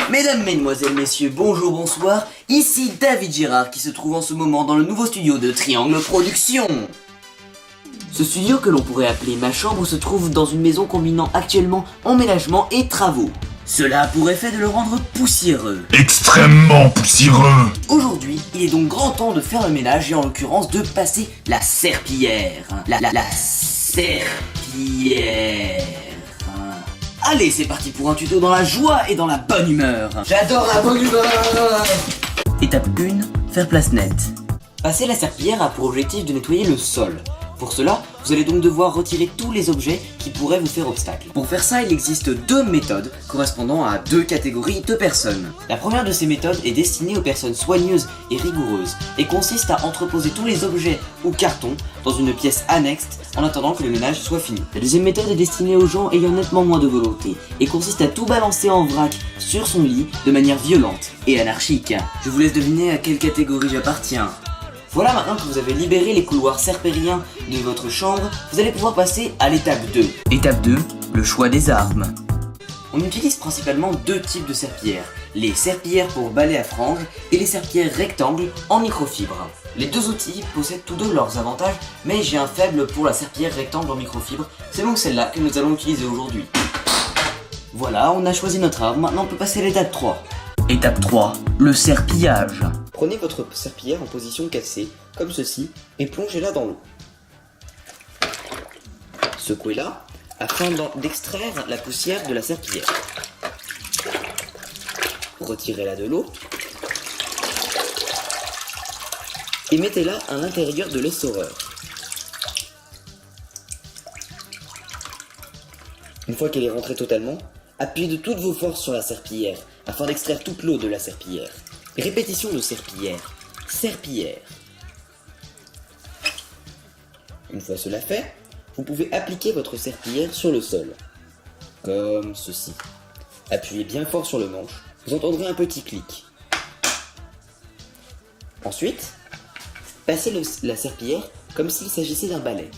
Mesdames, mesdemoiselles, messieurs, bonjour, bonsoir, ici David Girard qui se trouve en ce moment dans le nouveau studio de Triangle Productions. Ce studio que l'on pourrait appeler ma chambre se trouve dans une maison combinant actuellement emménagement et travaux. Cela a pour effet de le rendre poussiéreux. Extrêmement poussiéreux. Aujourd'hui, il est donc grand temps de faire le ménage et en l'occurrence de passer la serpillière. La serpillière. Allez, c'est parti pour un tuto dans la joie et dans la bonne humeur. J'adore la bonne humeur. Étape 1, faire place nette. Passer la serpillière a pour objectif de nettoyer le sol. Pour cela, vous allez donc devoir retirer tous les objets qui pourraient vous faire obstacle. Pour faire ça, il existe deux méthodes correspondant à deux catégories de personnes. La première de ces méthodes est destinée aux personnes soigneuses et rigoureuses et consiste à entreposer tous les objets ou cartons dans une pièce annexe en attendant que le ménage soit fini. La deuxième méthode est destinée aux gens ayant nettement moins de volonté et consiste à tout balancer en vrac sur son lit de manière violente et anarchique. Je vous laisse deviner à quelle catégorie j'appartiens. Voilà, maintenant que vous avez libéré les couloirs serpériens de votre chambre, vous allez pouvoir passer à l'étape 2. Étape 2, le choix des armes. On utilise principalement deux types de serpillères, les serpillères pour balai à franges et les serpillères rectangles en microfibre. Les deux outils possèdent tous deux leurs avantages, mais j'ai un faible pour la serpillière rectangle en microfibre, c'est donc celle-là que nous allons utiliser aujourd'hui. Voilà, on a choisi notre arme, maintenant on peut passer à l'étape 3. Étape 3, le serpillage. Prenez votre serpillière en position cassée, comme ceci, et plongez-la dans l'eau. Secouez-la afin d'extraire la poussière de la serpillière. Retirez-la de l'eau et mettez-la à l'intérieur de l'essoreur. Une fois qu'elle est rentrée totalement, appuyez de toutes vos forces sur la serpillière afin d'extraire toute l'eau de la serpillière. Répétition de serpillière. Serpillière. Une fois cela fait, vous pouvez appliquer votre serpillière sur le sol. Comme ceci. Appuyez bien fort sur le manche, vous entendrez un petit clic. Ensuite, passez la serpillière comme s'il s'agissait d'un balai.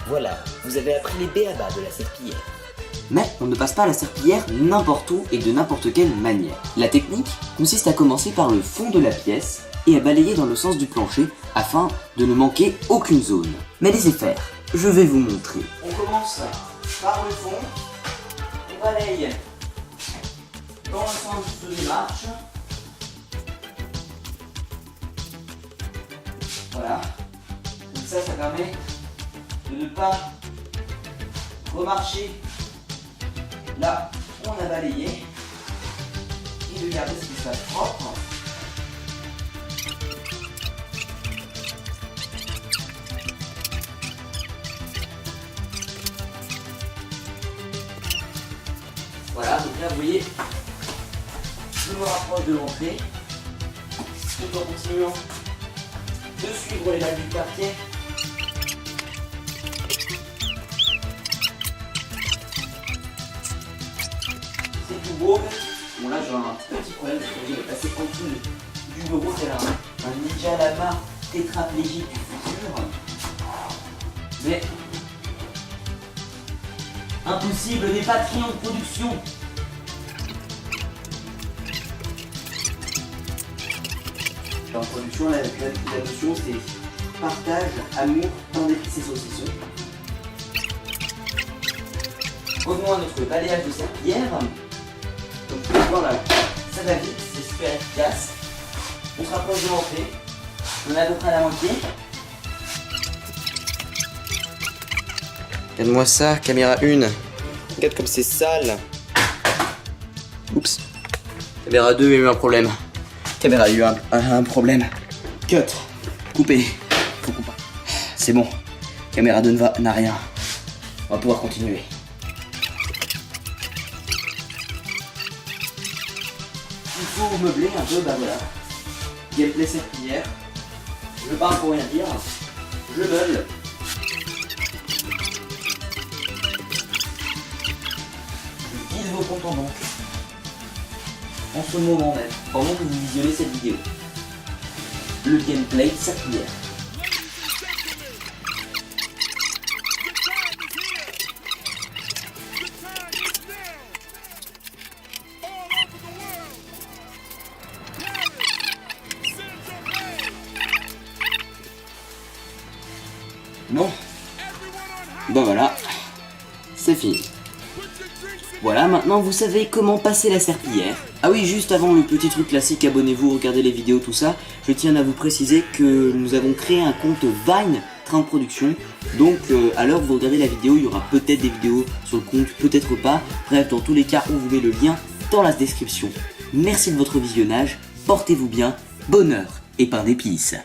Voilà, vous avez appris les b.a.-ba de la serpillière. Mais on ne passe pas la serpillière n'importe où et de n'importe quelle manière. La technique consiste à commencer par le fond de la pièce et à balayer dans le sens du plancher afin de ne manquer aucune zone. Mais laissez faire, je vais vous montrer. On commence par le fond, on balaye dans le sens de marche. Voilà, comme ça permet de ne pas remarcher là où on a balayé et de garder ce qui soit propre. Voilà, donc là vous voyez, je me rapproche de l'entrée tout en continuant de suivre les lacs du quartier. Bon là j'ai un petit problème, je vais passer en dessous du bureau, c'est un ninja lama tétraplégique du futur. Mais impossible n'est pas Triangle Production. En production, la notion c'est partage, amour, pain d'épices et saucissons. Revenons à notre balayage de serpillière. Comme vous pouvez voir là, ça va vite, c'est super efficace. On se rapproche de l'entrée. On est à peu près à la moitié. Regarde-moi ça, caméra 1. Regarde comme c'est sale. Oups. Caméra 2 a eu un problème. Caméra a eu un problème. Cut. Coupé. Faut couper. C'est bon. Caméra 2 n'a rien. On va pouvoir continuer. Il faut meubler un peu, bah voilà. Gameplay serpillière. Je parle pour rien dire. Je meuble. Je vise vos comptes en banque. En ce moment même, pendant que vous visionnez cette vidéo. Le gameplay serpillière. Bah voilà, c'est fini. Voilà, maintenant vous savez comment passer la serpillière. Ah oui, juste avant le petit truc classique, abonnez-vous, regardez les vidéos, tout ça, je tiens à vous préciser que nous avons créé un compte Vine Train de Production. Donc à l'heure où vous regardez la vidéo, il y aura peut-être des vidéos sur le compte, peut-être pas. Bref, dans tous les cas, on vous met le lien dans la description. Merci de votre visionnage, portez-vous bien, bonheur et pain d'épices.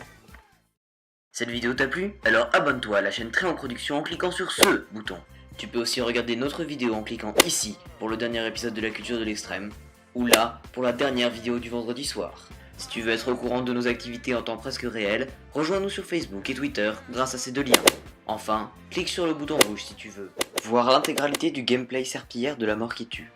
Cette vidéo t'a plu? Alors abonne-toi à la chaîne Train en Production en cliquant sur ce bouton. Tu peux aussi regarder notre vidéo en cliquant ici pour le dernier épisode de la culture de l'extrême, ou là pour la dernière vidéo du vendredi soir. Si tu veux être au courant de nos activités en temps presque réel, rejoins-nous sur Facebook et Twitter grâce à ces deux liens. Enfin, clique sur le bouton rouge si tu veux voir l'intégralité du gameplay serpillière de la mort qui tue.